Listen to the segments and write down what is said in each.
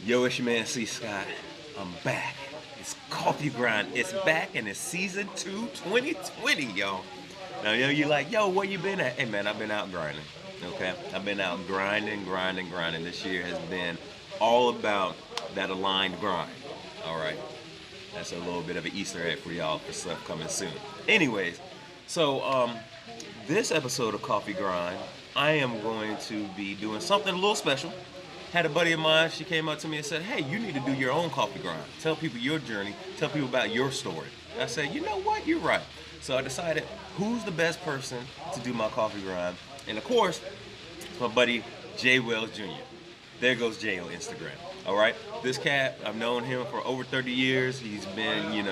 Yo, it's your man C. Scott. I'm back. It's Coffee Grind. It's back and it's season 2, 2020, y'all. Now, you're like, yo, where you been at? Hey, man, I've been out grinding. Okay? I've been out grinding. This year has been all about that aligned grind. All right? That's a little bit of an Easter egg for y'all for stuff coming soon. Anyways, so this episode of Coffee Grind, I am going to be doing something a little special. Had a buddy of mine, she came up to me and said, hey, you need to do your own coffee grind. Tell people your journey, tell people about your story. I said, you know what, you're right. So I decided, who's the best person to do my coffee grind? And of course, my buddy Jay Wells Jr. There goes Jay on Instagram. All right, this cat, I've known him for over 30 years. He's been,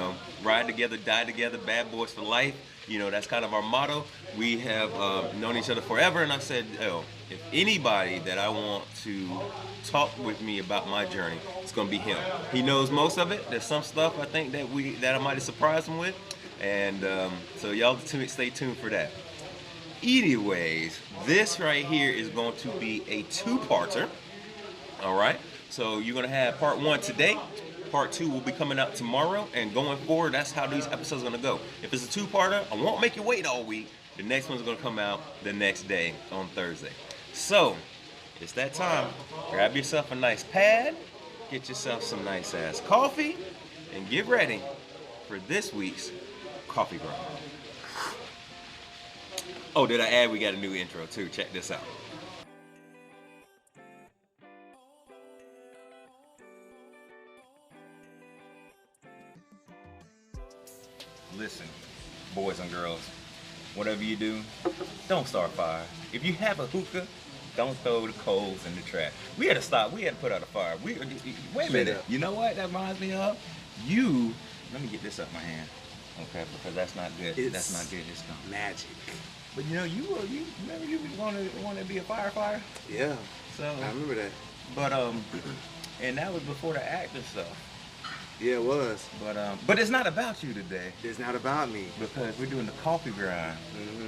ride together, die together, bad boys for life. That's kind of our motto. We have known each other forever, and I said, if anybody that I want to talk with me about my journey, it's gonna be him. He knows most of it. There's some stuff I think that I might have surprised him with, and so y'all stay tuned for that. Anyways, this right here is going to be a two-parter. All right, so you're gonna have part 1 today. Part 2 will be coming out tomorrow, and going forward, that's how these episodes are gonna go. If it's a two-parter, I won't make you wait all week. The next one's gonna come out the next day on Thursday. So, it's that time. Grab yourself a nice pad, get yourself some nice ass coffee, and get ready for this week's Coffee Grind. Oh, did I add we got a new intro too? Check this out. Listen, boys and girls, whatever you do, don't start fire. If you have a hookah, don't throw the coals in the trash. We had to stop. We had to put out a fire. Wait a minute. You know what that reminds me of? Let me get this up my hand. Okay, because that's not good. That's not good. It's not magic. But you remember you wanted to be a firefighter? Yeah. So I remember that. But and that was before the acting stuff. Yeah, it was. But it's not about you today. It's not about me. Because we're doing the coffee grind.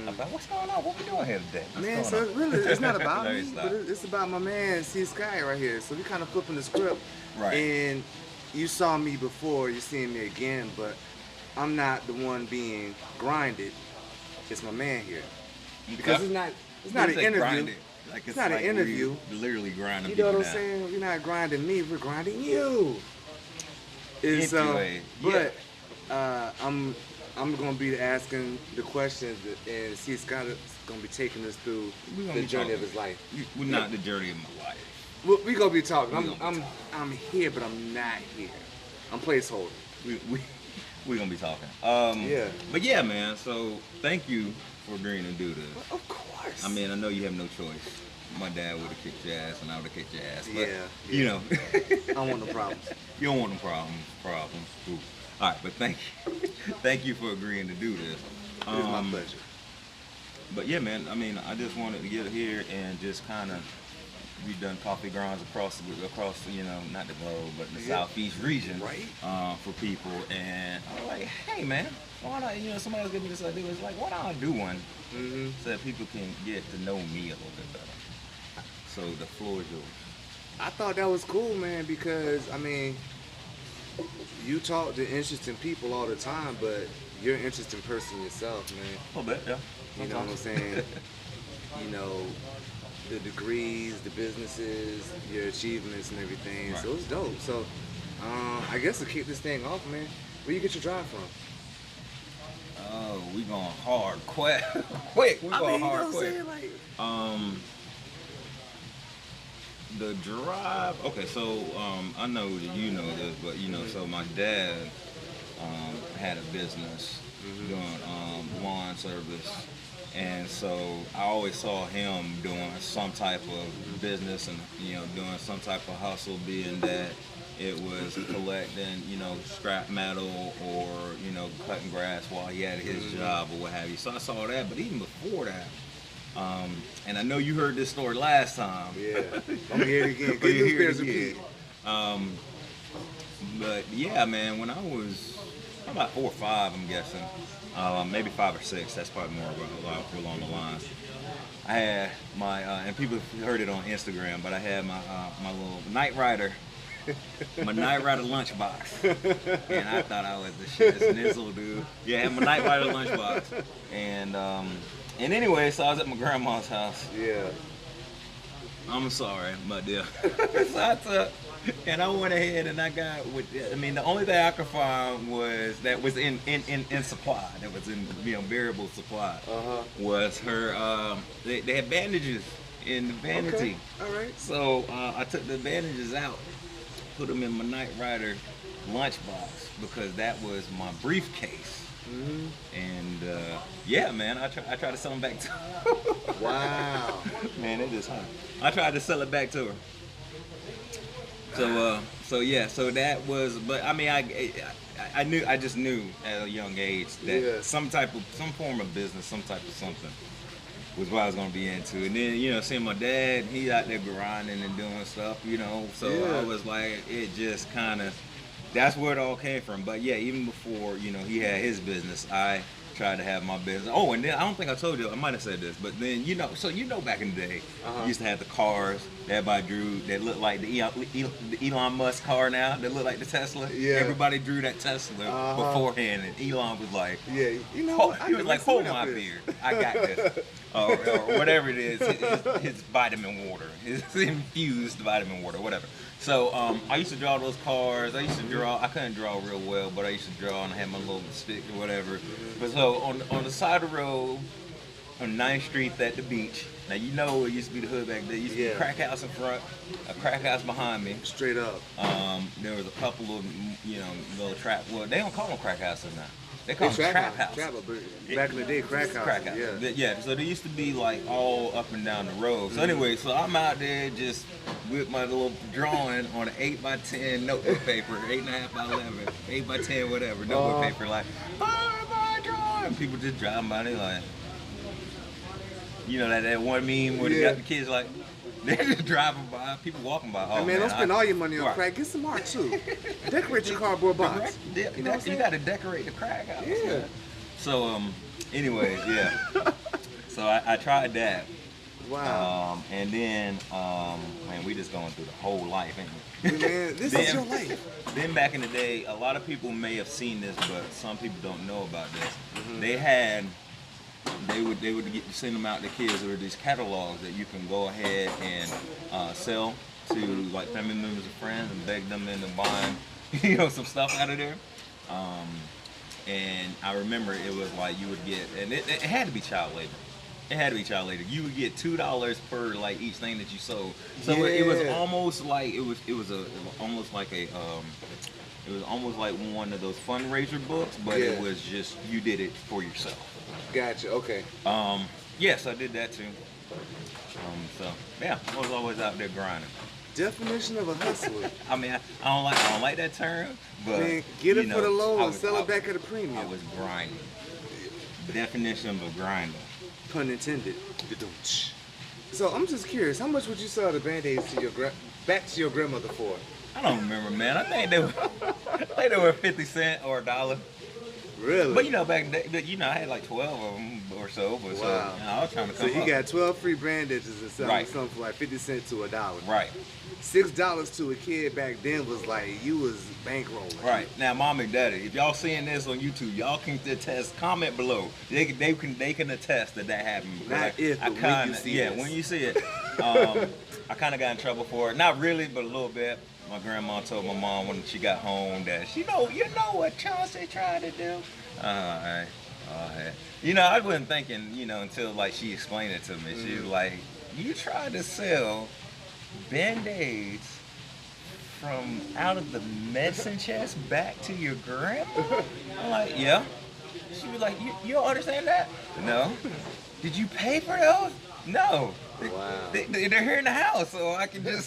About what's going on? What we doing here today? It's not about me, but it's about my man C. Sky right here. So we kind of flipping the script. Right. And you saw me before, you're seeing me again, but I'm not the one being grinded. It's my man here. Because it's not an interview. It's not an interview. Literally grinding. You know what I'm saying? You're not grinding me, we're grinding you. I'm gonna be asking the questions, and C. Scott is gonna be taking us through the journey of his life. We're not the journey of my life. We gonna be talking. I'm here, but I'm not here. I'm placeholder. We're gonna be talking. Yeah. But yeah, man. So thank you for agreeing to do this. Well, of course. I mean, I know you have no choice. My dad would have kicked your ass, and I would have kicked your ass. But, yeah. I don't want no problems. You don't want no problems. Ooh. All right, but thank you for agreeing to do this. It is my pleasure. But yeah, man. I mean, I just wanted to get here and just kind of. We've done coffee grinds across not the globe, but the southeast region, right? For people, and I'm like, hey, man, why not? Somebody else gave me this idea. It's like, why don't I do one so that people can get to know me a little bit better? So the floor is yours. I thought that was cool, man, because I mean, you talk to interesting people all the time, but you're an interesting person yourself, man. A little bit, yeah. You know what I'm saying? The degrees, the businesses, your achievements and everything. Right. So it's dope. So I guess to kick this thing off, man, where you get your drive from? Oh, we going hard quick. We going hard quick. The drive. Okay, so I know that you know this, but so my dad had a business doing lawn service. And so I always saw him doing some type of business and, doing some type of hustle, being that it was collecting, scrap metal or, cutting grass while he had his job or what have you. So I saw that, but even before that, and I know you heard this story last time. Yeah, I'm here again. Good news bears repeat. But yeah, man, when I was about 4 or 5, I'm guessing. Maybe 5 or 6. That's probably more along the lines. I had my, and people heard it on Instagram, but I had my little Knight Rider my Night Rider lunchbox, and I thought I was the shit nizzle, dude. Yeah, I had my Night Rider lunchbox, and anyway, so I was at my grandma's house. Yeah. I'm sorry, my dear. So I took, and I went ahead and I got with. I mean, the only thing I could find was that was in supply. That was in variable supply. Was her. They had bandages in the vanity. Okay. All right. So I took the bandages out, put them in my Night Rider lunchbox because that was my briefcase. And yeah, man, I tried to sell them back to her. Wow. Man, it is hot. I tried to sell it back to her. So yeah, so that was, but I mean, I just knew at a young age that some form of business, some type of something was what I was gonna be into. And then, seeing my dad, he out there grinding and doing stuff, so I was like, it just kind of, that's where it all came from. But yeah, even before, he had his business, I tried to have my business. Oh, and then I don't think I told you, I might have said this, but then, back in the day, you used to have the cars that everybody drew that looked like the Elon Musk car now, that looked like the Tesla. Yeah. Everybody drew that Tesla beforehand, and Elon was like, he was like, hold my beer, I got this. or whatever it is, his vitamin water, his infused vitamin water, whatever. So I used to draw those cars. I couldn't draw real well, but I used to draw and I had my little stick or whatever. But so on the side of the road, on 9th Street at the beach, now it used to be the hood back there. It used to be a crack house in front, a crack house behind me. Straight up. There was a couple of, little trap, well, they don't call them crack houses now. They call them trap house. Back in the day, crack house. Yeah, so they used to be like all up and down the road. So anyway, so I'm out there just with my little drawing on an 8x10 notebook paper, 8.5 by 11, 8x10 whatever, notebook paper, like, my drawing. People just driving by, they like, that one meme where they got the kids like, they're just driving by, people walking by. Oh, man, don't spend all your money on crack. Get some art too. Decorate your cardboard box. You got to decorate the crack house. Yeah. Man. So, anyways, yeah. So I tried that. Wow. And then, man, we just going through the whole life, ain't we? Man, this is your life. Then back in the day, a lot of people may have seen this, but some people don't know about this. They would send them out to kids. There were these catalogs that you can go ahead and sell to like family members and friends and beg them into buying, some stuff out of there. And I remember it was like you would get, and it had to be child labor. It had to be child labor. You would get $2 per like each thing that you sold. So it was almost like it was almost like one of those fundraiser books, but it was just you did it for yourself. Gotcha. Okay. Yes, I did that too. So yeah, I was always out there grinding. Definition of a hustler. I mean, I don't like that term, but man, get it for the low and sell it back at a premium. I was grinding. Definition of a grinder. Pun intended. So I'm just curious, how much would you sell the Band-Aids to back to your grandmother for? I don't remember, man. I think they were 50 cents or $1. Really? But back then, I had like 12 of them or so. But wow. So I was trying to come up. So you got 12 free bandages and selling something for like 50 cents to $1. Right. $6 to a kid back then was like you was bankrolling. Right. Now, mom and daddy, if y'all seeing this on YouTube, y'all can attest. Comment below. They can attest that happened. Not if, but when you see it. When you see it. I kind of got in trouble for it. Not really, but a little bit. My grandma told my mom when she got home that you know what Chauncey tried to do. Alright. I wasn't thinking, until like she explained it to me. She was like, you tried to sell Band-Aids from out of the medicine chest back to your grandma? I'm like, yeah. She was like, you don't understand that? No. Did you pay for those? No. Wow. They're here in the house, so I can do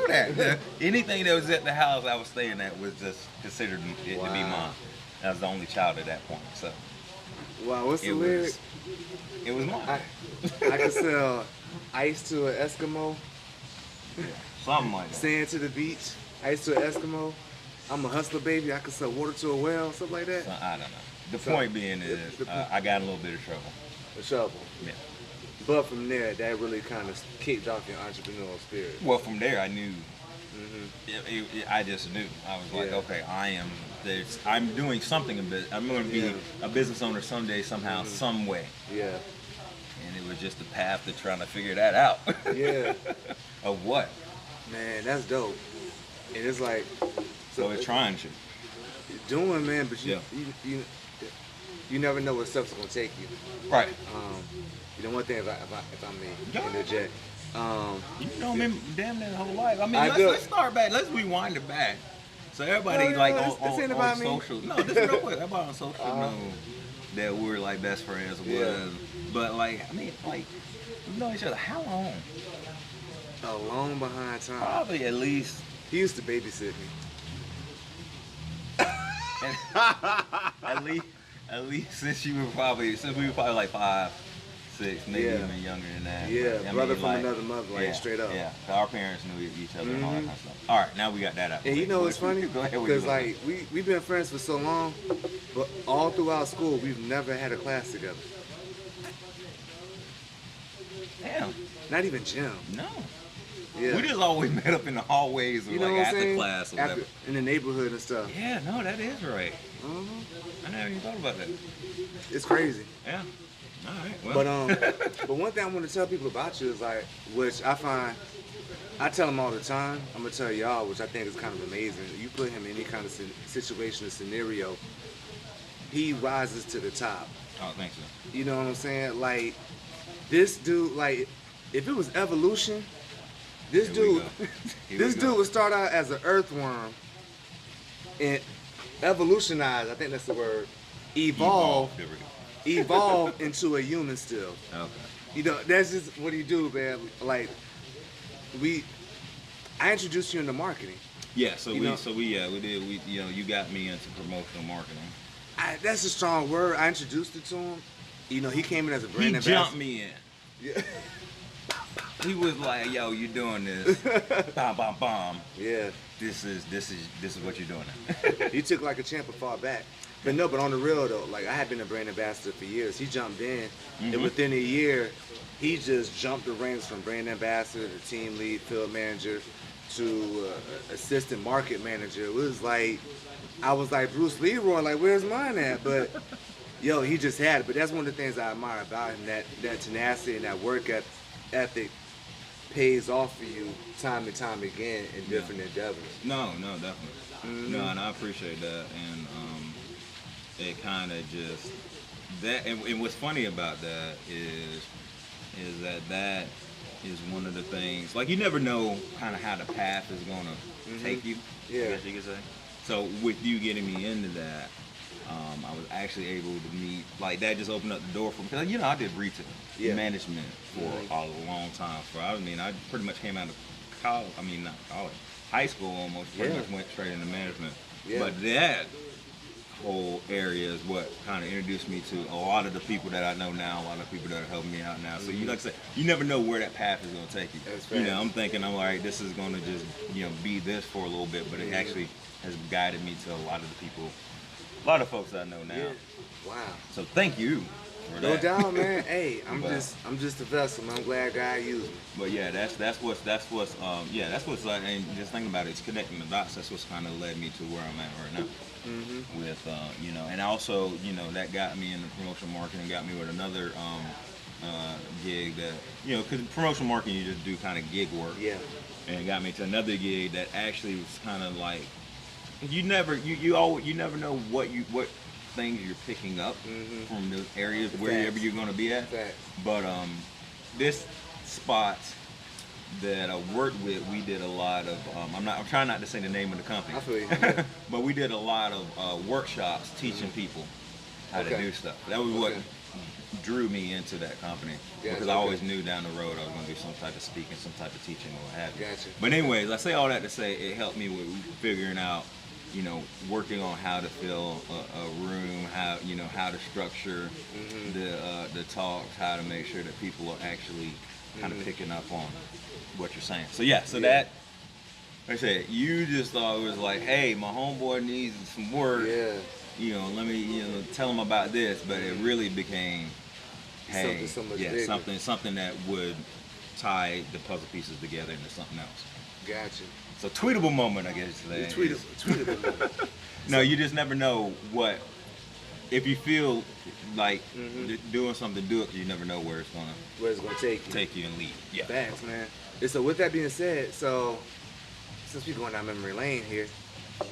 that. Anything that was at the house I was staying at was just considered it to be mine. I was the only child at that point, so. Wow, what's the lyric? It was mine. I could sell ice to an Eskimo. Something like that. Sand to the beach, ice to an Eskimo. I'm a hustler, baby. I could sell water to a well, something like that. So, I don't know. The point being is, I got in a little bit of trouble. A trouble. Yeah. But from there, that really kind of kicked off your entrepreneurial spirit. Well, from there, I knew I just knew. I was like, Yeah. okay, I'm doing something in business. I'm going to be a business owner someday, somehow, some way. Yeah. And it was just a path to trying to figure that out. Yeah. Of what? Man, that's dope. And it's like, So it's trying to. doing, man, but Yeah. you never know what stuff's gonna take you. Right. You know, one thing if I may interject. You know me damn near the whole life. I mean, I let's start back. Let's rewind it back. So everybody No, like this ain't about on me. social. No, just real quick. Everybody on social know that we're like best friends. Yeah. But like, I mean, like, we know each other. How long? A long behind time. Probably at least. He used to babysit me. At least since we were probably like 5, 6, maybe Yeah. even younger than that. Yeah, But, I brother mean, from like, another mother, like, straight up. Yeah, our parents knew each other and all that kind of stuff. All right, now we got that out. And you know what's funny? Go ahead. Because like we've been friends for so long, but all throughout school we've never had a class together. Damn, Not even gym. no. Yeah. We just always met up in the hallways or You know like what I'm after saying? class or whatever. In the neighborhood and stuff. Yeah, no, that is right. I never even thought about that. It's crazy. Yeah. All right. Well. But one thing I want to tell people about you is like, which I find, I tell them all the time. I'm gonna tell y'all, which I think is kind of amazing. You put him in any kind of situation or scenario, he rises to the top. Oh, thanks. Sir. You know what I'm saying? Like this dude, like if it was evolution, this Here we dude, go. Here this we go. dude would start out as an earthworm and evolutionize. I think that's the word. Evolve There we go. evolve into a human still. Okay. You know, that's just what you do, man. Like, I introduced you into marketing. Yeah. So You we know- did. You got me into promotional marketing. That's a strong word. I introduced it to him. You know, he came in as a brand He ambassador. jumped me in. Yeah. He was like, "Yo, you doing this? Bam, bam, bam. Yeah. This is what you're doing." He took like a champ and fought back. But no, but on the real though, like I had been a brand ambassador for years. He jumped in, and within a year, he just jumped the ranks from brand ambassador to team lead, field manager, to assistant market manager. It was like, I was like Bruce Leroy, like where's mine at? But yo, he just had it. But that's one of the things I admire about him, that tenacity and that work ethic pays off for you time and time again in different endeavors. No, definitely. No, and I appreciate that. And it kind of just that. And what's funny about that is that is one of the things. Like you never know kind of how the path is gonna take you. Yeah. I guess you could say. So with you getting me into that, I was actually able to meet, like that just opened up the door for me. Because, I did retail management for a long time. I pretty much came out of college, not college, high school almost, pretty much went straight into management. Yeah. But that whole area is what kind of introduced me to a lot of the people that I know now, a lot of people that are helping me out now. So like I said, you never know where that path is going to take you. That's I'm thinking, I'm like, this is going to just, be this for a little bit, but it actually has guided me to a lot of the people, a lot of folks that I know now. Yeah. Wow. So thank you for No that. doubt, man. Hey, I'm But- just a vessel, man. I'm glad God used me. But yeah, that's what's like, and just thinking about it, it's connecting the dots. That's what's kind of led me to where I'm at right now. With and also that got me into promotional marketing, got me with another gig that because promotional marketing you just do kind of gig work. Yeah. And it got me to another gig that actually was kind of like you never know what things you're picking up from the areas wherever you're going to be at. Facts. But this spot that I worked with, we did a lot of I'm trying not to say the name of the company. I feel you. Yeah. But we did a lot of workshops teaching people how to do stuff. That was what drew me into that company, because I always knew down the road I was going to do some type of speaking, some type of teaching, or what have you. Gotcha. But anyways, I say all that to say it helped me with figuring out, working on how to fill a room, how to structure the talks, how to make sure that people are actually kind of picking up on what you're saying. So that, like I said, you just thought it was like, hey, my homeboy needs some work. Yeah. Let me tell him about this, but it really became, hey, Something so much bigger. something that would tie the puzzle pieces together into something else. Gotcha. So tweetable moment, I guess. Tweetable moment. No, you just never know what. If you feel like doing something, do it. 'Cause you never know where it's gonna take you and lead. Yeah. Facts, man. And so with that being said, so since we're going down memory lane here,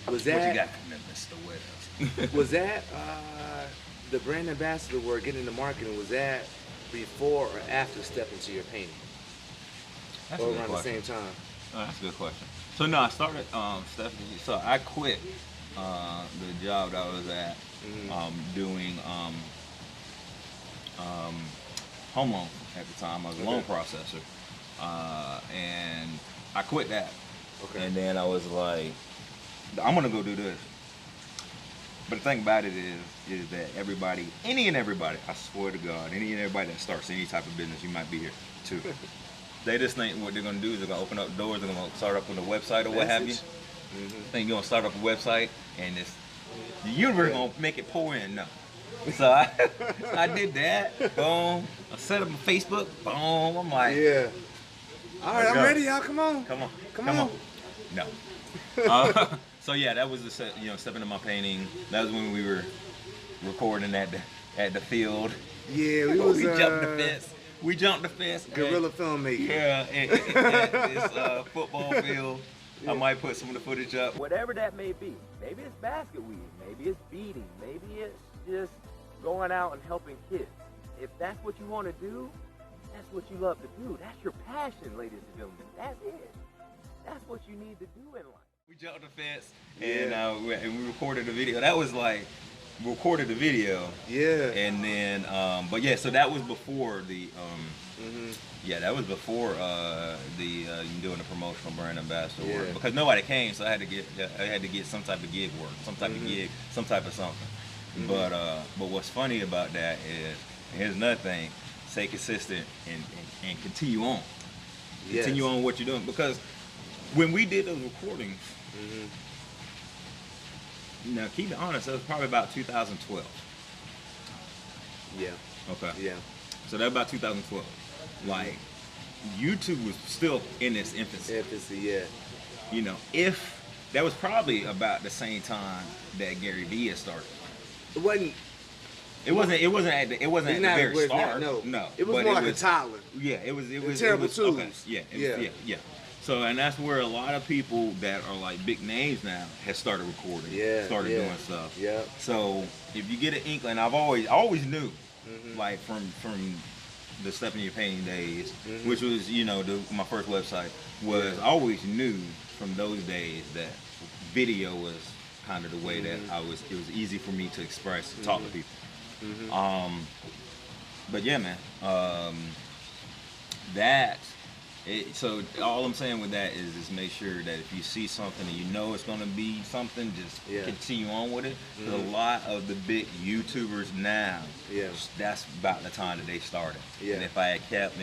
was that What you got from Mr. Wells? was that the brand ambassador work, getting into marketing? Was that before or after stepping into your painting, That's or a good around question. the same time? Oh, that's a good question. So no, I started Stephanie. So I quit the job that I was at doing home loan at the time. I was a loan processor, and I quit that. Okay. And then I was like, I'm gonna go do this. But the thing about it is that any and everybody, I swear to God, any and everybody that starts any type of business, you might be here too. They just think what they're gonna do is they're gonna open up doors, they're gonna start up with a website or what have you. Think you're gonna start up a website and the universe gonna make it pour in. No. So I did that. Boom. I set up a Facebook. Boom. I'm like, Yeah. All right, Let's I'm go. ready, y'all. Come on. Come on. No. So yeah, that was the step into my painting. That was when we were recording at the field. Yeah, We jumped the fence. We jumped the fence. Guerrilla filmmaking. Yeah, at this football field. I might put some of the footage up. Whatever that may be. Maybe it's basket weaving. Maybe it's beading. Maybe it's just going out and helping kids. If that's what you want to do, that's what you love to do. That's your passion, ladies and gentlemen. That's it. That's what you need to do in life. We jumped the fence and we recorded the video. That was like, we recorded the video. Yeah. And then, but yeah, so that was before the, yeah, that was before doing the promotional brand ambassador work, because nobody came, so I had to get some type of gig work, some type of gig, some type of something. But what's funny about that is, and here's another thing, stay consistent and continue on. Continue on what you're doing, because when we did those recordings, now keep it honest, that was probably about 2012. Yeah. Okay. Yeah. So that about 2012. Like, YouTube was still in its infancy. Yeah. You know, if that was probably about the same time that Gary Vee had started. It wasn't. It wasn't at the very start. No. It was but more like a toddler. Yeah, it was terrible tools. Okay. Yeah. So, and that's where a lot of people that are like big names now has started recording, started doing stuff. Yeah. So if you get an inkling, I always knew, like from the Step in Your Painting days, which was my first website, was I always knew from those days that video was kind of the way that it was easy for me to express, to talk to people. But yeah, man, so all I'm saying with that is just make sure that if you see something and you know it's going to be something, just continue on with it. A lot of the big YouTubers now, that's about the time that they started. And if I had kept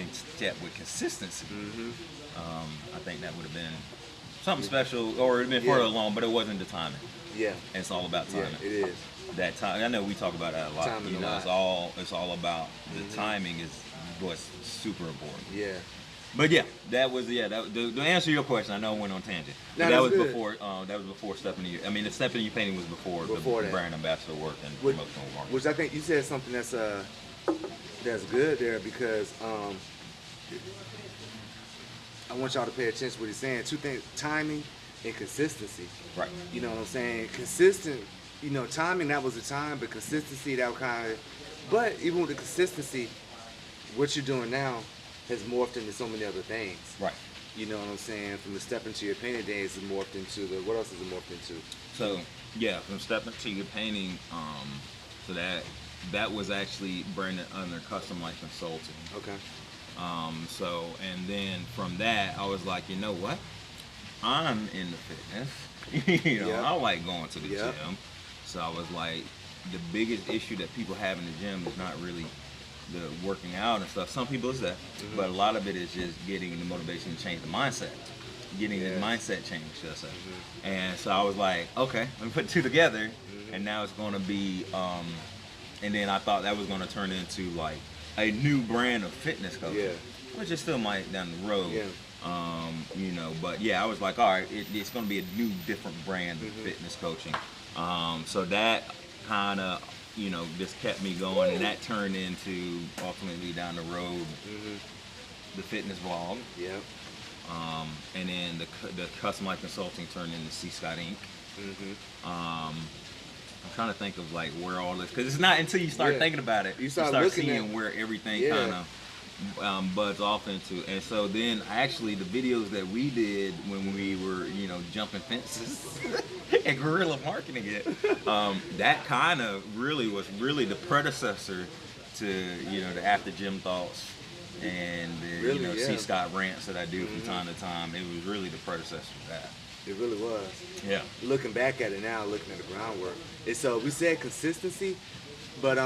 with consistency, I think that would have been something special, or it would have been further along, but it wasn't the timing. Yeah. And it's all about timing. Yeah, it is. That time, I know we talk about that a lot. Timing It's all about the timing is what's super important. Yeah. But yeah, that was to answer your question. I know I went on tangent. No, that was good. before. That was before Stephanie. I mean, the Stephanie Painting was before the that. brand ambassador work and promotional marketing. Which I think you said something that's good there, because I want y'all to pay attention to what he's saying. Two things: timing and consistency. Right. You know what I'm saying? Consistent. Timing, that was the time, but consistency, that kind of. But even with the consistency, what you're doing now has morphed into so many other things. Right. You know what I'm saying? From the Step Into Your Painting days, it morphed into what else is it morphed into? So yeah, from Step Into Your Painting, so that was actually branded under Custom Life Consulting. Okay. So, and then from that, I was like, you know what? I'm into fitness. I like going to the gym. So I was like, the biggest issue that people have in the gym is not really the working out and stuff. Some people is that, but a lot of it is just getting the motivation to change the mindset, getting the mindset change, should I say. And so I was like, okay, let me put two together, and now it's going to be, and then I thought that was going to turn into like a new brand of fitness coaching, which is still might down the road. You know, but yeah, I was like, all right, it's going to be a new, different brand of fitness coaching. So that kind of, you know, just kept me going, and that turned into ultimately down the road the fitness vlog. Yep. And then the custom life consulting turned into C Scott Inc. I'm trying to think of like where all this, because it's not until you start thinking about it, you start seeing where everything kind of buds off into. And so then actually the videos that we did when we were, you know, jumping fences and guerrilla marketing it, that kind of really was the predecessor to, you know, the After Gym Thoughts and the, you know, C Scott rants that I do from time to time. It was really the predecessor to that. It really was. Yeah. Looking back at it now, looking at the groundwork, it's so we said consistency, but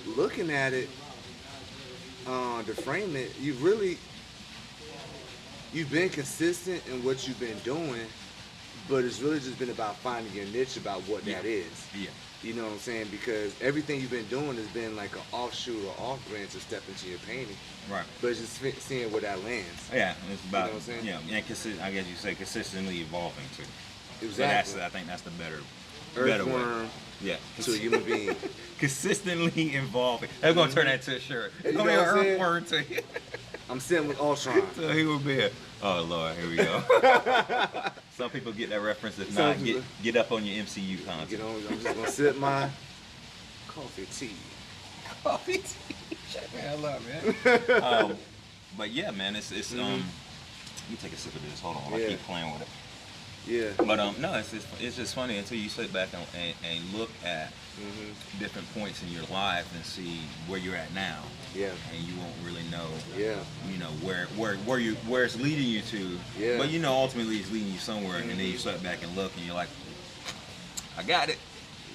looking at it, to frame it, you've been consistent in what you've been doing, but it's really just been about finding your niche about what that is. Yeah. You know what I'm saying? Because everything you've been doing has been like an offshoot or off branch of step into your painting. Right. But it's just seeing where that lands. Yeah, it's about, you know what I'm saying? Yeah, and I guess you say consistently evolving too. Exactly. So I think that's the better Earthworm way. Yeah. to a human being. Consistently evolving. That's gonna turn that into a shirt. You It's know gonna be what an I'm saying? earthworm to you. I'm sitting with Ultron. So he will be a, oh Lord, here we go. Some people get that reference. If Some not, people- get up on your MCU content. You know, I'm just gonna sip my coffee tea. Coffee tea. Shut the hell up, man. But yeah, man, it's let me take a sip of this. Hold on, I keep playing with it. Yeah. But no, it's just funny until you sit back and look at different points in your life and see where you're at now. Yeah. And you won't really know. Yeah. You know where it's leading you to. Yeah. But you know ultimately it's leading you somewhere, and then you sit back and look and you're like, I got it.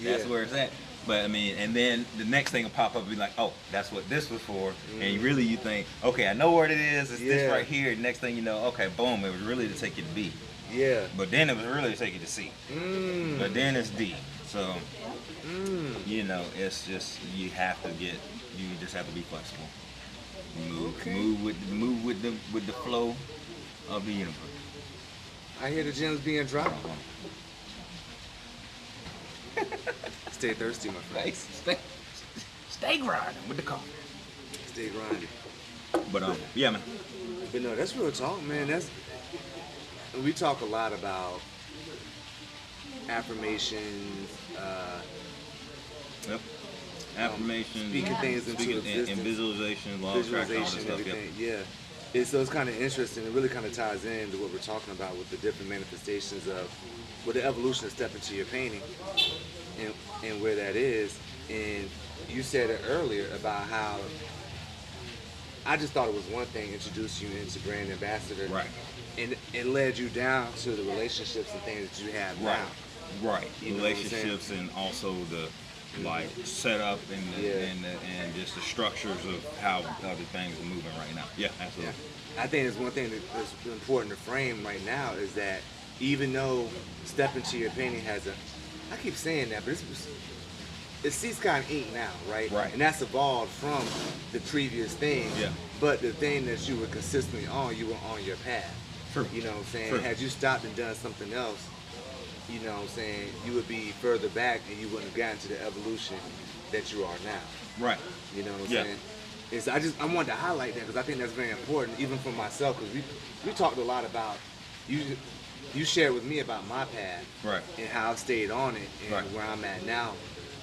That's Yeah. where it's at. But I mean, and then the next thing will pop up and be like, oh, that's what this was for. And really you think, okay, I know what it is. It's this right here. Next thing you know, okay, boom, it was really to take you to B. Yeah. But then it was really to take you to C. But then it's D. So, you know, it's just, you just have to be flexible. Move with the flow of the universe. I hear the gems being dropped. Stay thirsty, my friend. Stay grinding with the coffee. Stay grinding. But yeah, man. But no, that's real talk, man. We talk a lot about affirmations, Yep. Affirmations, speaking things into existence, and visualization, law of attraction, all this stuff. everything. Yeah. So it's kind of interesting. It really kind of ties into what we're talking about with the different manifestations of, with the evolution of step into your painting, and where that is. And you said it earlier about how I just thought it was one thing, introduce you into brand ambassador, Right. And it led you down to the relationships and things that you have now. Right. You know what I'm Relationships and also the like setup and just the structures of how other things are moving right now. Yeah, absolutely. Yeah. I think there's one thing that's important to frame right now is that even though Step Into Your Painting has I keep saying that, but it's C Scott Inc. now, right? Right. And that's evolved from the previous thing. Yeah. But the thing that you were consistently on, you were on your path. True. You know what I'm saying? True. Had you stopped and done something else, you know what I'm saying, you would be further back and you wouldn't have gotten to the evolution that you are now. Right. You know what I'm Yeah. saying? And so I wanted to highlight that because I think that's very important, even for myself, because we talked a lot about, you shared with me about my path, Right. and how I stayed on it, and Right. where I'm at now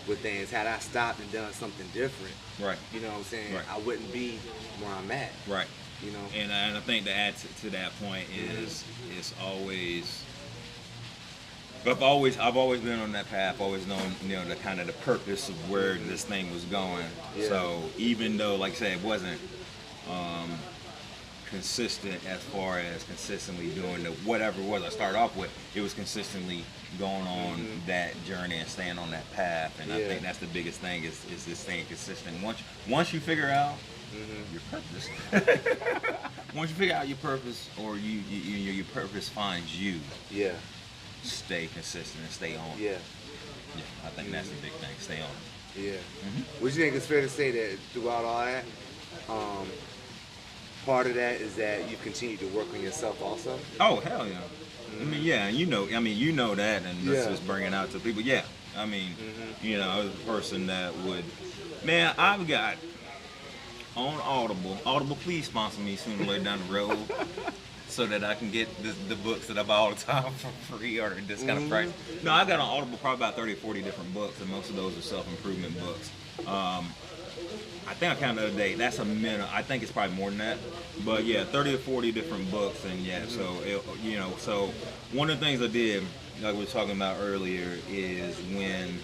with things. Had I stopped and done something different, Right. you know what I'm saying, Right. I wouldn't be where I'm at. Right. You know. And I think to add to that point is it's always. I've always been on that path. Always known, you know, the kind of the purpose of where this thing was going. Yeah. So even though, like I said, it wasn't consistent as far as consistently doing the whatever it was I started off with, it was consistently going on that journey and staying on that path. And I Yeah. think that's the biggest thing is this staying consistent. Once you figure out your purpose, once you figure out your purpose, or your purpose finds you, Yeah. stay consistent and stay on. Yeah. Yeah, I think that's the big thing. Stay on. Yeah. Would you think it's fair to say that throughout all that, part of that is that you continue to work on yourself also? Oh, hell yeah. I mean, yeah, you know that, and let's Yeah. just bring it out to people. Yeah, I mean, you know, I was a person that would, man, I've got on Audible. Audible, please sponsor me sooner or later down the road, so that I can get the books that I buy all the time for free or at this kind of price. No, I got on Audible probably about 30 or 40 different books, and most of those are self-improvement books. I think I counted the other day. That's a minimum. I think it's probably more than that. But yeah, 30 or 40 different books, and yeah. So you know, so one of the things I did, like we were talking about earlier, is when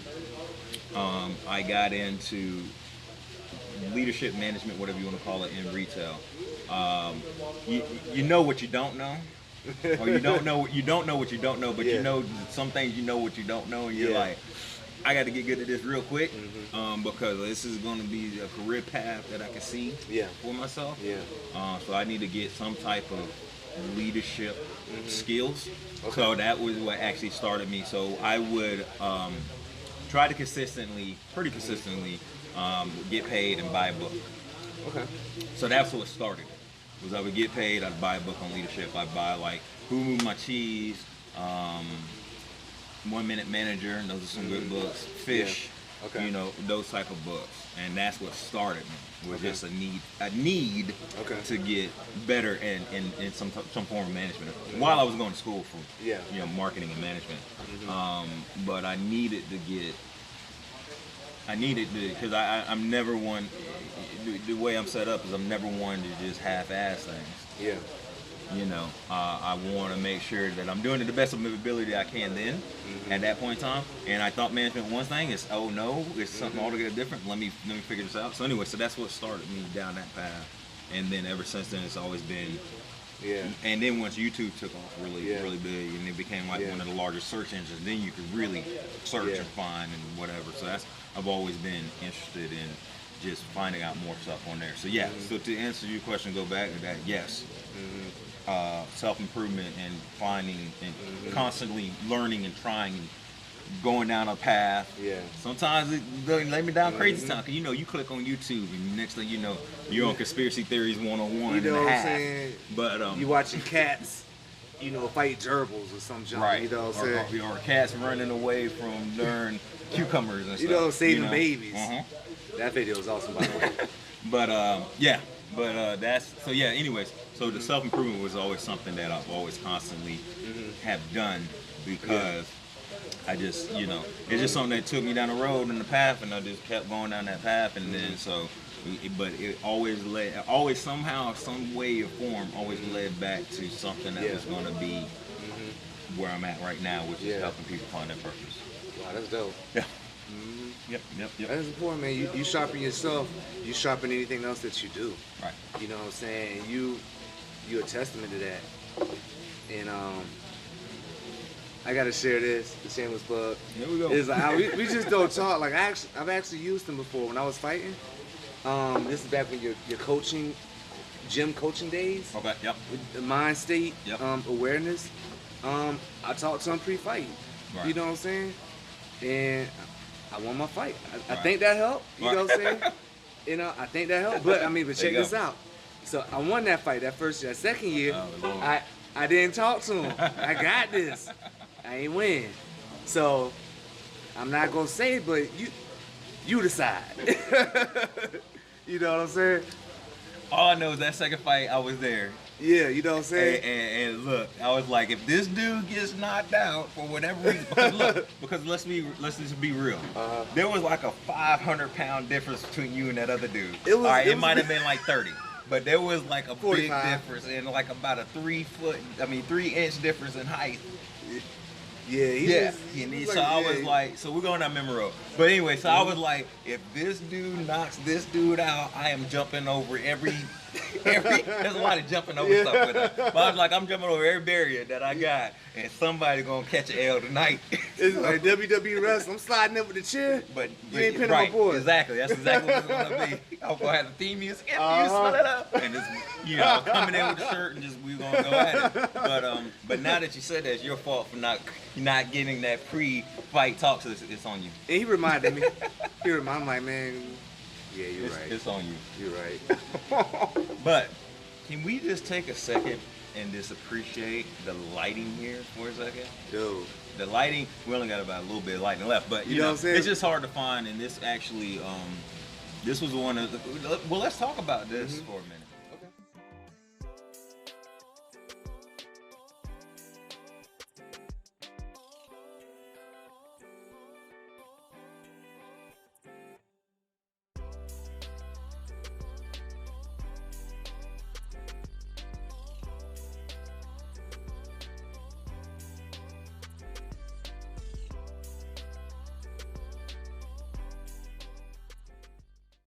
I got into leadership management, whatever you want to call it, in retail. You know what you don't know. Or you don't know what you don't know, but you know some things you know what you don't know, and you're like, I got to get good at this real quick, because this is going to be a career path that I can see for myself. So I need to get some type of leadership skills. So that was what actually started me. So I would try to pretty consistently, get paid and buy a book. Okay. So that's what started. Was I would get paid, I'd buy a book on leadership. I'd buy like Who Moved My Cheese, 1 Minute Manager, and those are some good books. Fish, you know, those type of books. And that's what started me. Was just a need to get better in some form of management. While I was going to school for you know, marketing and management. But I needed to because I'm never one, the way I'm set up is I'm never one to just half-ass things. You know, I want to make sure that I'm doing it the best of my ability I can then, at that point in time. And I thought management one thing is, oh no, it's something altogether different. Let me figure this out. So anyway, so that's what started me down that path. And then ever since then, it's always been. And then once YouTube took off really big, and it became like one of the largest search engines, then you could really search and find and whatever. So I've always been interested in just finding out more stuff on there. So so to answer your question, go back to that. Yes, self-improvement and finding and constantly learning and trying and going down a path. Sometimes it lay me down crazy time. Cause you know, you click on YouTube and next thing you know, you're on Conspiracy Theories 101 You know and a what I'm half. saying? But you watching cats, you know, fight gerbils or some junk. You know what I'm saying? Or cats running away from darn cucumbers and stuff. You know, saving babies. Uh-huh. That video was awesome, by the way. But that's so. Yeah. Anyways, so the self-improvement was always something that I've always constantly have done because I just, you know, it's just something that took me down the road and the path, and I just kept going down that path, and then so. But it always somehow, some way or form, always led back to something that was going to be where I'm at right now, which is helping people find their purpose. Wow, that's dope. Yeah. Yep. That's important, man. You sharpen yourself, you sharpen anything else that you do. Right. You know what I'm saying? You're a testament to that. And I gotta share this, the shameless plug. Here we go. It's like, we just don't talk. Like I've actually used them before when I was fighting. This is back when your coaching, gym coaching days. Okay. Yep. With the mind state, awareness. I talked to him pre-fight. Right. You know what I'm saying? And I won my fight. I think that helped. You know what I'm saying? You know, I think that helped. But I mean, check this out. So I won that fight that first year. That second year, I didn't talk to him. I got this. I ain't win. So I'm not gonna say it, but you decide. You know what I'm saying? All I know is that second fight, I was there. Yeah, you know what I'm saying? And look, I was like, if this dude gets knocked out for whatever reason, because let's just be real. There was like a 500-pound difference between you and that other dude. It might have been like 30. But there was like a 45. Big difference and like about a 3-inch difference in height. So I was like, so we're going down memory road. But anyway, so I was like, if this dude knocks this dude out, I am jumping over every there's a lot of jumping over stuff with that. But I was like, I'm jumping over every barrier that I got, and somebody gonna catch an L tonight. It's like WWE wrestling. I'm sliding up with the chair, but you ain't pinning my boy. Exactly. That's exactly what it's gonna be. I'm gonna have the theme music. If you split it up, and just, you know, coming in with the shirt and just we gonna go at it. But now that you said that, it's your fault for not getting that pre-fight talk. So it's on you. And he reminded me. I'm like, man. Yeah, you're right. It's on you. You're right. But Can we just take a second and just appreciate the lighting here for a second? Dude. The lighting, we only got about a little bit of lighting left, but you know, what I'm saying? it's just hard to find, and this actually, this was one of the, well, let's talk about this for a minute.